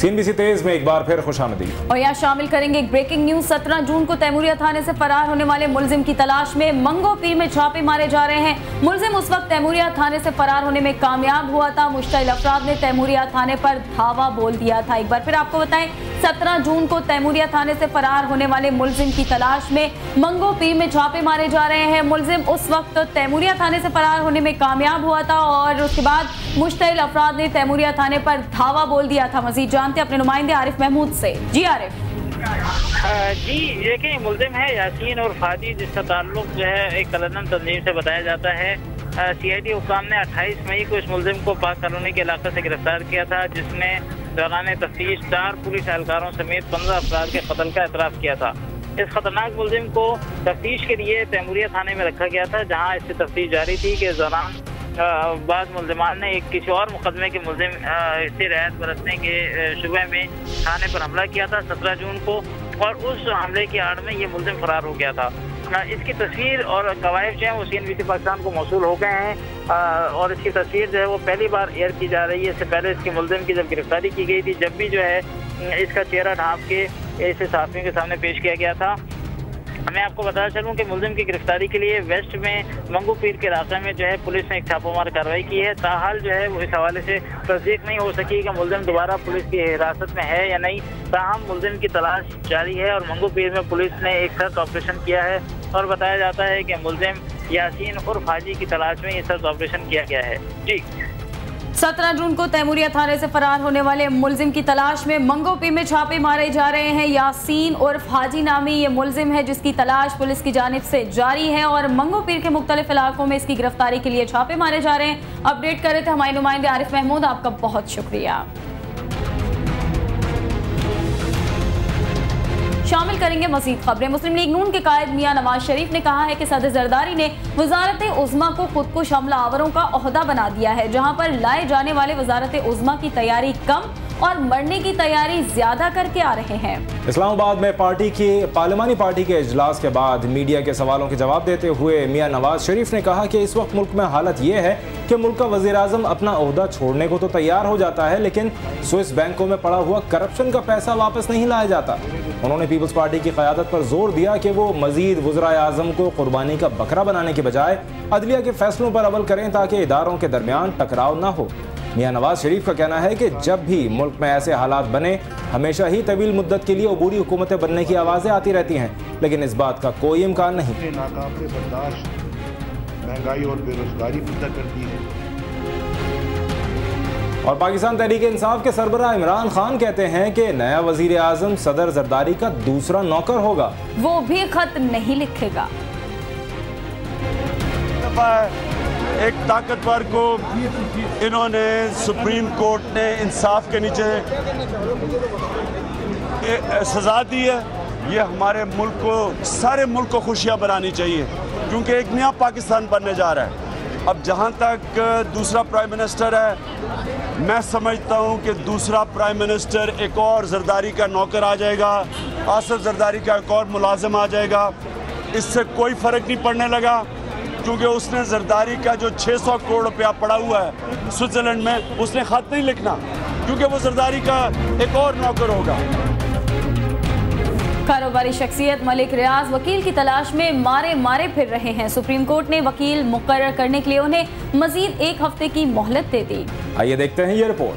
CNBC तेज में एक बार फिर खुशामदीद। और यहाँ शामिल करेंगे एक ब्रेकिंग न्यूज। 17 जून को तैमूरिया थाने से फरार होने वाले मुलजिम की तलाश में मंगो पीर में छापे मारे जा रहे हैं। मुलजिम उस वक्त तैमूरिया थाने से फरार होने में कामयाब हुआ था। मुश्तइल अफराद ने तैमूरिया थाने पर धावा बोल दिया था। एक बार फिर आपको बताएं, 17 जून को तैमूरिया थाने से फरार होने वाले मुलजिम की तलाश में मंगो पीर में छापे मारे जा रहे हैं। मुलजिम उस वक्त तैमूरिया थाने से फरार होने में कामयाब हुआ था और उसके बाद मुश्तइल अफराद ने तैमूरिया थाने पर धावा बोल दिया था। मजीद जानते अपने नुमाइंदे आरिफ महमूद से। जी आरिफ। जी देखिए, मुलजिम है यासीन और फादी, जिसका ताल्लुक जो है एक कलनम तंजीम से बताया जाता है। CID हुक्काम ने 28 मई को इस मुलजिम को पाक कॉलोनी के इलाके से गिरफ्तार किया था, जिसने दौरान तफ्तीश 4 पुलिस एहलकारों समेत 15 अफराद के कत्ल का एतराफ़ किया था। इस खतरनाक मुलजिम को तफ्तीश के लिए तैमूरिया थाने में रखा गया था, जहाँ इसकी तफ्तीश जारी थी कि इस दौरान बाद मुलजिमान ने एक किसी और मुकदमे के मुलजिम से रियायत बरतने के शुबे में थाने पर हमला किया था 17 जून को, और उस हमले की आड़ में ये मुलजिम फरार हो गया था। इसकी तस्वीर और कवायद जो है वो CNBC पाकिस्तान को मौसूल हो गए हैं और इसकी तस्वीर जो है वो पहली बार एयर की जा रही है। इससे पहले इसके मुलजिम की जब गिरफ्तारी की गई थी, जब भी जो है इसका चेहरा ढांप के इसे साथियों के सामने पेश किया गया था। मैं आपको बताना चलूँ कि मुलजिम की गिरफ्तारी के लिए वेस्ट में मंगू पीर के इलाके में जो है पुलिस ने एक छापामार कार्रवाई की है। ताहाल जो है वो इस हवाले से तस्दीक नहीं हो सकी कि मुलजिम दोबारा पुलिस की हिरासत में है या नहीं। ताहम मुलजिम की तलाश जारी है और मंगू पीर में पुलिस ने एक सर्च ऑपरेशन किया है और बताया जाता है कि मुलजिम यासीन उर्फ हाजी की तलाश में ये सर्च ऑपरेशन किया गया है। जी 17 जून को तैमूरिया थाने से फरार होने वाले मुलजिम की तलाश में मंगो पीर में छापे मारे जा रहे हैं। यासीन उर्फ हाजी नामी ये मुलजिम है, जिसकी तलाश पुलिस की जानिब से जारी है और मंगो पीर के मुख्तलिफ इलाकों में इसकी गिरफ्तारी के लिए छापे मारे जा रहे हैं। अपडेट कर रहे थे हमारे नुमाइंदे आरिफ महमूद, आपका बहुत शुक्रिया। शामिल करेंगे मजीद खबरें। मुस्लिम लीग नून के कायद मियां नवाज शरीफ ने कहा है कि सदर जरदारी ने वजारत उज़्मा को खुदकुश हमला आवरों का ओहदा बना दिया है, जहां पर लाए जाने वाले वजारत उज़्मा की तैयारी कम और मरने की तैयारी ज्यादा करके आ रहे हैं। इस्लामाबाद में पार्लिमानी पार्टी के इजलास के बाद मीडिया के सवालों के जवाब देते हुए मियां नवाज शरीफ ने कहा कि इस वक्त मुल्क में हालत ये है कि मुल्क का वज़ीर आज़म अपना ओहदा छोड़ने को तो तैयार हो जाता है, लेकिन स्विस बैंकों में पड़ा हुआ करप्शन का पैसा वापस नहीं लाया जाता। उन्होंने पीपल्स पार्टी की क़यादत पर जोर दिया कि वो मजीद वज़राए आज़म को कुर्बानी का बकरा बनाने के बजाय अदलिया के फैसलों पर अमल करें ताकि इदारों के दरमियान टकराव न हो। मियां नवाज शरीफ का कहना है कि जब भी मुल्क में ऐसे हालात बने, हमेशा ही तवील मुद्दत के लिए अबूरी हुकूमतें बनने की आवाज़ें आती रहती हैं, लेकिन इस बात का कोई इम्कान नहीं। नाकाबिले बर्दाश्त महंगाई और बेरोजगारी पैदा करती है। और पाकिस्तान तहरीक इंसाफ के सरबराह इमरान खान कहते हैं कि नया वजीर आजम सदर जरदारी का दूसरा नौकर होगा, वो भी खत नहीं लिखेगा। एक ताकतवर को इन्होंने सुप्रीम कोर्ट ने इंसाफ के नीचे सजा दी है। ये हमारे मुल्क को, सारे मुल्क को खुशियाँ बनानी चाहिए, क्योंकि एक नया पाकिस्तान बनने जा रहा है। अब जहाँ तक दूसरा प्राइम मिनिस्टर है, मैं समझता हूँ कि दूसरा प्राइम मिनिस्टर एक और जरदारी का नौकर आ जाएगा, आसिफ जरदारी का एक और मुलाजिम आ जाएगा। इससे कोई फ़र्क नहीं पड़ने लगा, क्योंकि उसने जरदारी का जो 600 करोड़ रुपया पड़ा हुआ है स्विट्जरलैंड में, उसने खत नहीं लिखना, क्योंकि वो जरदारी का एक और नौकर होगा। कारोबारी शख्सियत मलिक रियाज वकील की तलाश में मारे फिर रहे हैं। सुप्रीम कोर्ट ने वकील मुकर्रर करने के लिए उन्हें मजीद 1 हफ्ते की मोहलत दे दी। आइए देखते हैं ये रिपोर्ट।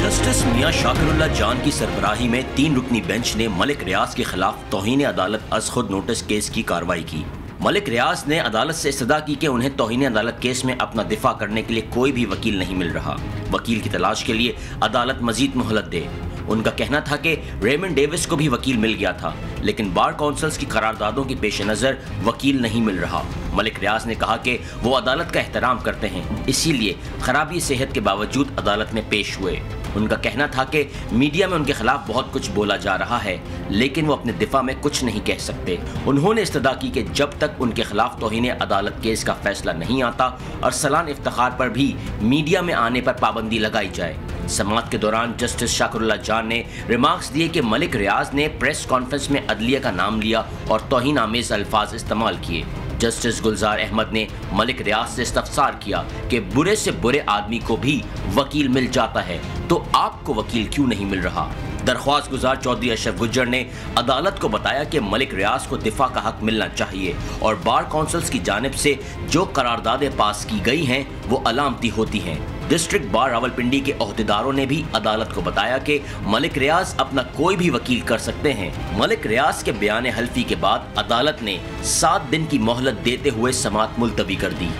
जस्टिस मियां शाकिरुल्लाह जान की सरबराही में 3 रुकनी बेंच ने मलिक रियाज के खिलाफ तौहीन अदालत अज खुद नोटिस केस की कार्रवाई की। मलिक रियाज ने अदालत से इस्तदा की कि उन्हें तौहीन अदालत केस में अपना दिफा करने के लिए कोई भी वकील नहीं मिल रहा। वकील की तलाश के लिए अदालत मजीद मोहलत दे। उनका कहना था कि रेमंड डेविस को भी वकील मिल गया था, लेकिन बार काउंसिल्स की करारदादों के पेश नज़र वकील नहीं मिल रहा। मलिक रियाज ने कहा कि वो अदालत का एहतराम करते हैं, इसीलिए खराबी सेहत के बावजूद अदालत में पेश हुए। उनका कहना था कि मीडिया में उनके खिलाफ बहुत कुछ बोला जा रहा है, लेकिन वो अपने दिफा में कुछ नहीं कह सकते। उन्होंने इस्तदा की कि जब तक उनके खिलाफ तौहीन अदालत केस का फैसला नहीं आता और सलान इफ्तिखार पर भी मीडिया में आने पर पाबंदी लगाई जाए। समाअत के दौरान जस्टिस शाकिरुल्लाह जान ने रिमार्क्स दिए कि मलिक रियाज ने प्रेस कॉन्फ्रेंस में अदलिया का नाम लिया और तौहीन आमेज अल्फाज इस्तेमाल किए। जस्टिस गुलजार अहमद ने मलिक रियाज से इस्तफसार किया कि बुरे से बुरे आदमी को भी वकील मिल जाता है, तो आपको वकील क्यों नहीं मिल रहा। दरख्वास्त गुजार चौधरी अशरफ गुज्जर ने अदालत को बताया कि मलिक रियाज को दिफा का हक मिलना चाहिए और बार काउंसिल्स की जानिब से जो करारदादें पास की गई हैं वो अलामती होती हैं। डिस्ट्रिक्ट बार रावलपिंडी के ओहदेदारों ने भी अदालत को बताया कि मलिक रियाज अपना कोई भी वकील कर सकते हैं। मलिक रियाज के बयान हल्फी के बाद अदालत ने 7 दिन की मोहलत देते हुए समाअत मुलतवी कर दी।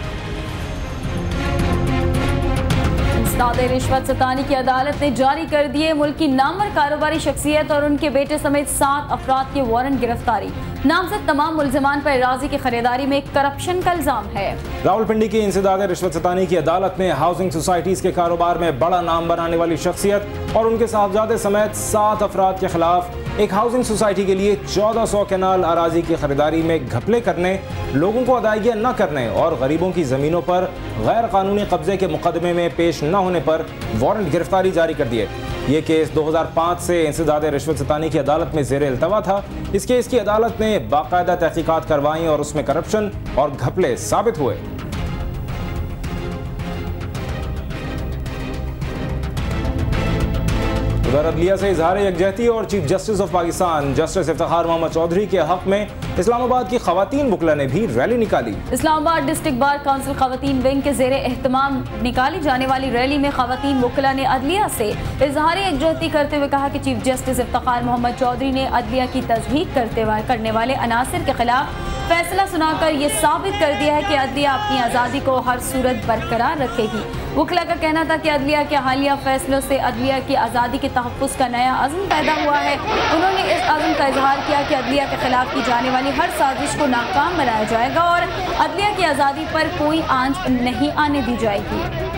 रिश्वत सतानी की अदालत ने जारी कर दिए मुल्क की नामवर कारोबारी शख्सियत और उनके बेटे समेत 7 अफराद के वारंट गिरफ्तारी। नामजद तमाम मुल्जिमान पर राजी की खरीदारी में करप्शन का इल्जाम है। रावलपिंडी की इंसदाद रिश्वत सतानी की अदालत ने हाउसिंग सोसाइटीज के कारोबार में बड़ा नाम बनाने वाली शख्सियत और उनके साहबजादे समेत 7 अफराद के खिलाफ एक हाउसिंग सोसाइटी के लिए 1400 कैनाल अराजी की खरीदारी में घपले करने, लोगों को अदायगियां न करने और गरीबों की ज़मीनों पर गैर कानूनी कब्जे के मुकदमे में पेश न होने पर वारंट गिरफ्तारी जारी कर दिए। ये केस 2005 से इंसदाद रिश्वत सतानी की अदालत में ज़ेर इल्तवा था। इस केस की अदालत ने बाकायदा तहकीकात करवाई और उसमें करप्शन और घपले साबित हुए। उधर अदलिया से इजहार यकजहती और chief justice of Pakistan justice Iftikhar Mohammad Chaudhry के हक में इस्लामाबाद की खवातीन बुकला ने भी रैली निकाली। इस्लामाबाद डिस्ट्रिक्ट बार काउंसिल खवातीन विंग के जेर एहतमाम निकाली जाने वाली रैली में खवातीन बुकला ने अदलिया से इजहार यकजहती करते हुए कहा कि चीफ जस्टिस इफ्तिखार मोहम्मद चौधरी ने अदलिया की तस्दीक करने वाले अनासिर के खिलाफ फैसला सुनाकर ये साबित कर दिया है कि अदलिया अपनी आज़ादी को हर सूरत बरकरार रखेगी। वकला का कहना था कि अदलिया के हालिया फैसलों से अदलिया की आज़ादी के तहफ़्फ़ुज़ का नया अज़्म पैदा हुआ है। उन्होंने इस अज़्म का इजहार किया कि अदलिया के खिलाफ की जाने वाली हर साजिश को नाकाम बनाया जाएगा और अदलिया की आज़ादी पर कोई आंच नहीं आने दी जाएगी।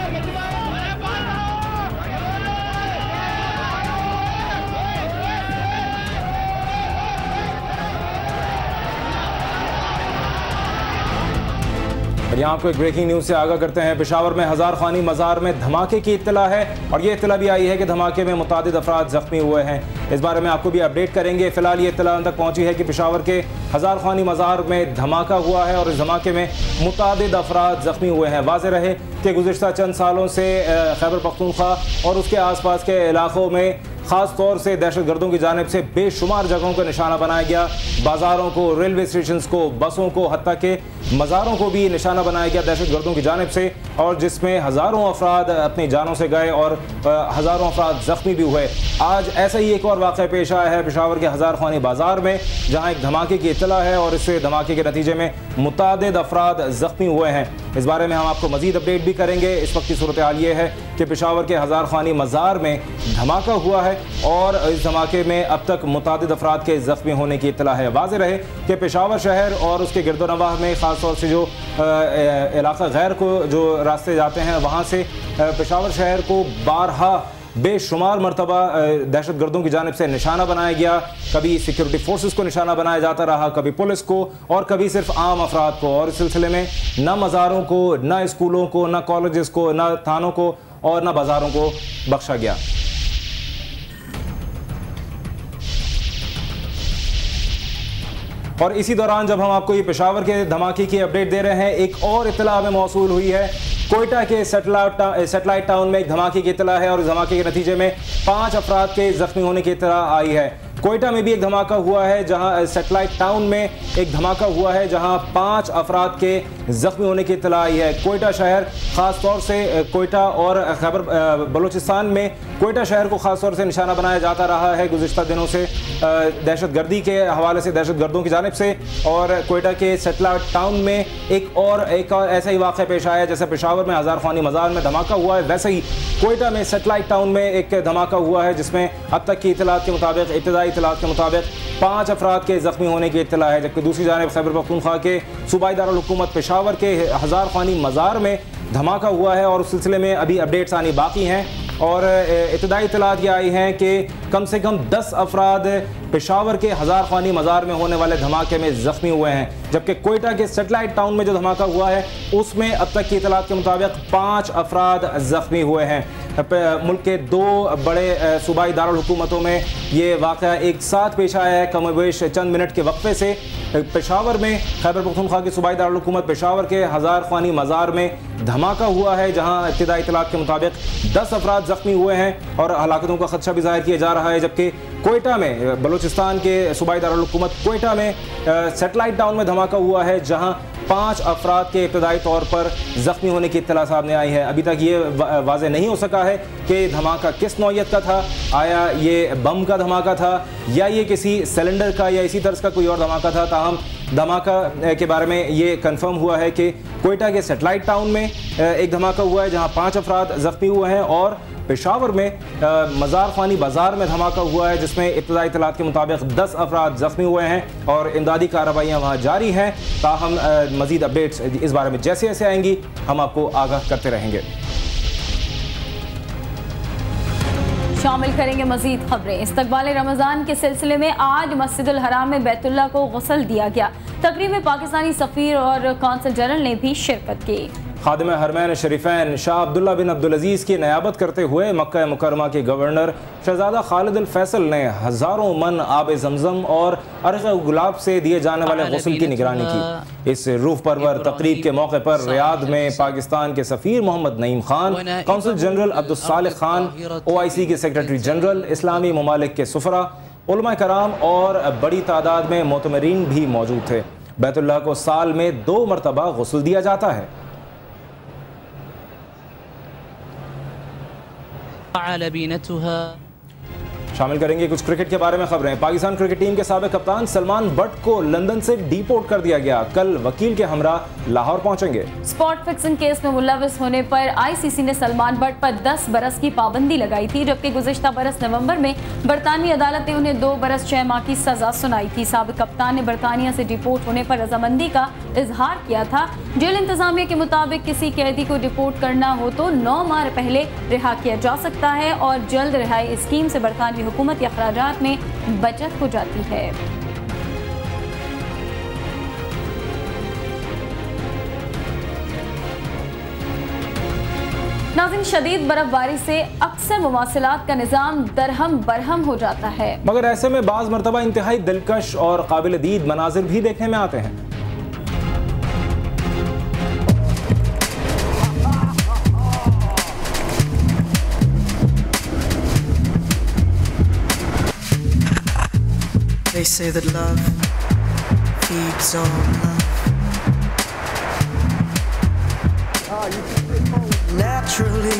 यहाँ आपको एक ब्रेकिंग न्यूज़ से आगाह करते हैं। पेशावर में हजार खानी मज़ार में धमाके की इत्तला है और ये इत्तला भी आई है कि धमाके में मुतादिद अफराद जख्मी हुए हैं। इस बारे में आपको भी अपडेट करेंगे। फिलहाल ये इत्तला तक पहुँची है कि पेशावर के हजार खानी मज़ार में धमाका हुआ है और इस धमाके में मुतादिद अफराद जख्मी हुए हैं। वाज़ेह रहे कि गुज़िश्ता चंद सालों से खैबर पख्तूनख्वा और उसके आस पास के इलाकों में ख़ास तौर से दहशतगर्दों की जानिब से बेशुमार जगहों का निशाना बनाया गया। बाज़ारों को, रेलवे स्टेशन को, बसों को, हत्ता के मज़ारों को भी निशाना बनाया गया दहशतगर्दों की जानिब से, और जिसमें हज़ारों अफराद अपनी जानों से गए और हज़ारों अफराद ज़ख्मी भी हुए। आज ऐसा ही एक और वाक़या पेश आया है पेशावर के हजार खानी बाज़ार में, जहाँ एक धमाके की इत्तला है और इस धमाके के नतीजे में मुतादिद अफराद ज़ख्मी हुए हैं। इस बारे में हम आपको मज़ीद अपडेट भी करेंगे। इस वक्त की सूरत हाल ये है कि पेशावर के हजार खानी मज़ार में धमाका हुआ है और इस धमाके में अब तक मुतादिद अफराद के ज़ख्मी होने की इत्तला है। वाज़ेह रहे कि पेशावर शहर और उसके गिरदोनवाह में ख़ास तौर से जो इलाका गैर को जो रास्ते जाते हैं वहाँ से पेशावर शहर को बारहा बेशुमार मरतबा दहशतगर्दों की जानिब से निशाना बनाया गया। कभी सिक्योरिटी फोर्सेस को निशाना बनाया जाता रहा, कभी पुलिस को और कभी सिर्फ आम अफराद को, और इस सिलसिले में न मज़ारों को, न स्कूलों को, न कॉलेजेस को, न थानों को और न बाज़ारों को बख्शा गया। और इसी दौरान जब हम आपको ये पेशावर के धमाके की अपडेट दे रहे हैं, एक और इत्तला हमें मौसूल हुई है। कोयटा के सेटेलाइट टाउन में एक धमाके की इत्तला है और इस धमाके के नतीजे में 5 अफराद के जख्मी होने की इत्तला आई है। कोयटा में भी एक धमाका हुआ है, जहां सेटेलाइट टाउन में एक धमाका हुआ है जहां 5 अफराद के जख्मी होने की इत्तला आई है। कोयटा शहर ख़ास तौर से कोयटा और खैबर बलूचिस्तान में कोयटा शहर को ख़ास तौर से निशाना बनाया जाता रहा है गुज़िश्ता दिनों से दहशतगर्दी के हवाले से, दहशतगर्दों की जानिब से। और कोयटा के सेटेलाइट टाउन में एक और ऐसा ही वाक़या पेश आया जैसे पेशावर में हजार खानी मज़ार में धमाका हुआ है, वैसे ही कोयटा में सेटेलाइट टाउन में एक धमाका हुआ है जिसमें अब तक की इत्तलात के मुताबिक, इब्तिदाई इत्तलात के मुताबिक 5 अफराद के जख्मी होने की इत्तला है। जबकि दूसरी जानिब खैबर पख्तूनख्वा के सूबाई दारुल हुकूमत पेशावर के हजार खानी मज़ार में धमाका हुआ है और उस सिलसिले में अभी अपडेट्स आनी बाकी हैं। और इब्तिदाई इत्तलात ये आई हैं कि कम से कम 10 अफराद पेशावर के हजार खानी मज़ार में होने वाले धमाके में ज़ख्मी हुए हैं। जबकि कोयटा के सेटेलाइट टाउन में जो धमाका हुआ है उसमें अब तक की इत्तलात के मुताबिक 5 अफराद ज़ख्मी हुए हैं। मुल्क के 2 बड़े सूबाई दारुल हुकूमतों में ये वाक़या एक साथ पेश आया है। कमोबेश चंद मिनट के वक्फे से पेशावर में, खैबर पख्तूनख्वा की सूबाई दारुल हुकूमत पेशावर के हज़ार ख़ानी मज़ार में धमाका हुआ है, जहाँ इब्तिदाई इत्तलात के मुताबिक 10 अफराद ज़ख्मी हुए हैं और हलाकतों का खदशा भी ज़ाहिर किया जा रहा है। जबकि कोयटा में, बलूचिस्तान के सूबाई दारुल हुकूमत कोयटा में सेटेलाइट टाउन में धमाका हुआ है, जहाँ 5 अफराद के इब्तदाई तौर पर ज़ख्मी होने की इत्तला सामने आई है। अभी तक ये वाज़ेह नहीं हो सका है कि धमाका किस नौइयत का था, आया ये बम का धमाका था या ये किसी सिलेंडर का या इसी तरह का कोई और धमाका था। ताहम धमाका के बारे में ये कंफर्म हुआ है कि कोयटा के सेटेलाइट टाउन में एक धमाका हुआ है, जहाँ 5 अफराद ज़ख्मी हुए हैं, और पेशावर में मज़ार ख़ानी बाज़ार में धमाका हुआ है, जिसमें इब्तिदाई इत्तलात के मुताबिक 10 अफराद ज़ख्मी हुए हैं और इमदादी कार्रवाइयाँ वहाँ जारी हैं। ताहम मज़ीद अपडेट्स इस बारे में जैसे जैसे आएंगी हम आपको आगाह करते रहेंगे। शामिल करेंगे मजीद खबरें। इस्तकबाल रमज़ान के सिलसिले में आज मस्जिदुल हराम में बैतुल्लाह को गुस्ल दिया गया। तकरीब में पाकिस्तानी सफ़ीर और कौंसल जनरल ने भी शिरकत की। खादिम हरमैन शरीफैन शाह अब्दुल्ला बिन अब्दुल अजीज़ की नियाबत करते हुए मक्का मुकरमा के गवर्नर शहजादा खालिद अल फैसल ने हज़ारों मन आब ज़मज़म और अर्क़ गुलाब से दिए जाने वाले गुस्ल की निगरानी की। इस रूह परवर तकरीब के मौके पर रियाद में पाकिस्तान के सफ़ीर Mohammad Naeem Khan, consul general Abdul Salik Khan, OIC के सेक्रेटरी जनरल, इस्लामी ममालिक के सुफरा, उलमा कराम और बड़ी तादाद में मोतमरीन भी मौजूद थे। बैतुल्लाह को साल में 2 मरतबा गुस्ल दिया जाता है। शामिल करेंगे कुछ क्रिकेट के बारे में खबरें। पाकिस्तान क्रिकेट टीम के साबिक कप्तान सलमान बट को लंदन से डिपोर्ट कर दिया गया। कल वकील के हमरा लाहौर पहुंचेंगे। स्पॉट फिक्सिंग केस में मुलविस होने पर ICC ने सलमान बट पर 10 बरस की पाबंदी लगाई थी, जबकि गुज़िश्ता बरस नवंबर में बरतानवी अदालत ने उन्हें 2 बरस 6 माह की सजा सुनाई थी। साबिक कप्तान ने बरतानिया से डिपोर्ट होने पर रजामंदी का इजहार किया था। जेल इंतजामिया के मुताबिक किसी कैदी को डिपोर्ट करना हो तो 9 माह पहले रिहा किया जा सकता है और जल्द रिहाई स्कीम से बरतानवी हुकूमत या अखराजात में बचत हो जाती है। नाज़रीन, शदीद बर्फबारी से अक्सर मुवासिलात का निज़ाम दरहम बरहम हो जाता है, मगर ऐसे में बाज़ मरतबा इंतहाई दिलकश और काबिल दीद मनाजिर भी देखने में आते हैं। They say that love feeds on love. Naturally